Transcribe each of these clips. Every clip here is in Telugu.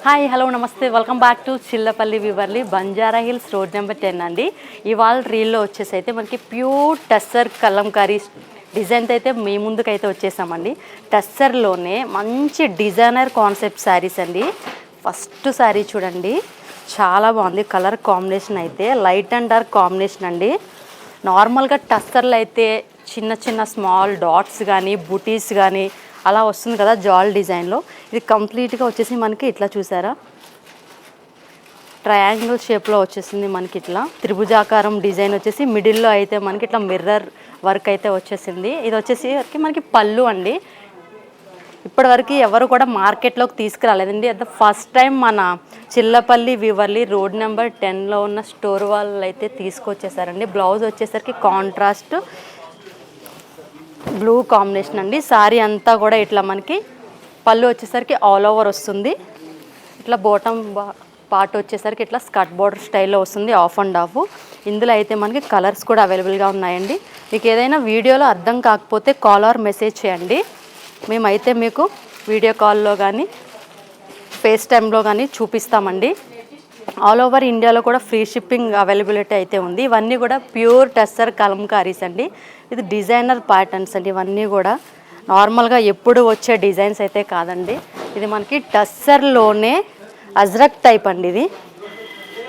హాయ్ హలో నమస్తే వెల్కమ్ బ్యాక్ టు చిల్లపల్లి వివర్లీ బంజారా హిల్స్ రోడ్ నెంబర్ 10 అండి. ఇవాళ రీల్లో వచ్చేసి అయితే మనకి ప్యూర్ టస్సర్ కలంకారీ డిజైన్తో అయితే మీ ముందుకైతే వచ్చేసామండి. టస్సర్లోనే మంచి డిజైనర్ కాన్సెప్ట్ శారీస్ అండి. ఫస్ట్ శారీ చూడండి, చాలా బాగుంది. కలర్ కాంబినేషన్ అయితే లైట్ అండ్ డార్క్ కాంబినేషన్ అండి. నార్మల్గా టస్సర్లు అయితే చిన్న చిన్న స్మాల్ డాట్స్ కానీ బుటీస్ కానీ అలా వస్తుంది కదా జాల్ డిజైన్లో. ఇది కంప్లీట్గా వచ్చేసి మనకి ఇట్లా చూసారా, ట్రయాంగిల్ షేప్లో వచ్చేసింది. మనకి ఇట్లా త్రిభుజాకారం డిజైన్ వచ్చేసి మిడిల్లో అయితే మనకి ఇట్లా మిర్రర్ వర్క్ అయితే వచ్చేసింది. ఇది వచ్చేసి మనకి పళ్ళు అండి. ఇప్పటివరకు ఎవరు కూడా మార్కెట్లోకి తీసుకురాలేదండి. అది ఫస్ట్ టైం మన చిల్లపల్లి వివర్లీ రోడ్ నెంబర్ 10లో ఉన్న స్టోర్ వాళ్ళు అయితే తీసుకొచ్చేసారండి. బ్లౌజ్ వచ్చేసరికి కాంట్రాస్ట్ బ్లూ కాంబినేషన్ అండి. శారీ అంతా కూడా ఇట్లా మనకి పళ్ళు వచ్చేసరికి ఆల్ ఓవర్ వస్తుంది. ఇట్లా బాటమ్ పార్ట్ వచ్చేసరికి ఇట్లా స్కర్ట్ బోర్డర్ స్టైల్లో వస్తుంది, ఆఫ్ అండ్ ఆఫ్. ఇందులో అయితే మనకి కలర్స్ కూడా అవైలబుల్గా ఉన్నాయండి. మీకు ఏదైనా వీడియోలో అర్థం కాకపోతే కాల్ ఆర్ మెసేజ్ చేయండి. మేమైతే మీకు వీడియో కాల్లో కానీ ఫేస్ టైంలో కానీ చూపిస్తామండి. ఆల్ ఓవర్ ఇండియాలో కూడా ఫ్రీ షిప్పింగ్ అవైలబిలిటీ అయితే ఉంది. ఇవన్నీ కూడా ప్యూర్ టస్సర్ కలంకారీస్ అండి. ఇది డిజైనర్ ప్యాటర్న్స్ అండి. ఇవన్నీ కూడా నార్మల్గా ఎప్పుడు వచ్చే డిజైన్స్ అయితే కాదండి. ఇది మనకి టస్సర్లోనే అజ్రక్ టైప్ అండి. ఇది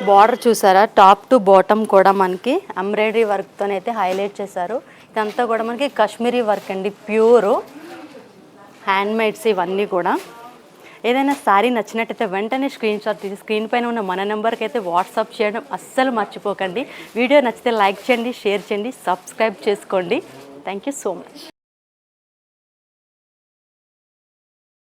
బార్డర్ చూసారా, టాప్ టు బాటమ్ కూడా మనకి ఎంబ్రాయిడరీ వర్క్తోనైతే హైలైట్ చేశారు. ఇదంతా కూడా మనకి కాశ్మీరీ వర్క్ అండి, ప్యూర్ హ్యాండ్మేడ్స్ ఇవన్నీ కూడా. ఏదైనా శారీ నచ్చినట్టయితే వెంటనే స్క్రీన్ షాట్ తీసి స్క్రీన్ పైన ఉన్న మన నెంబర్కి అయితే వాట్సాప్ చేయడం అస్సలు మర్చిపోకండి. వీడియో నచ్చితే లైక్ చేయండి, షేర్ చేయండి, సబ్స్క్రైబ్ చేసుకోండి. Thank you so much.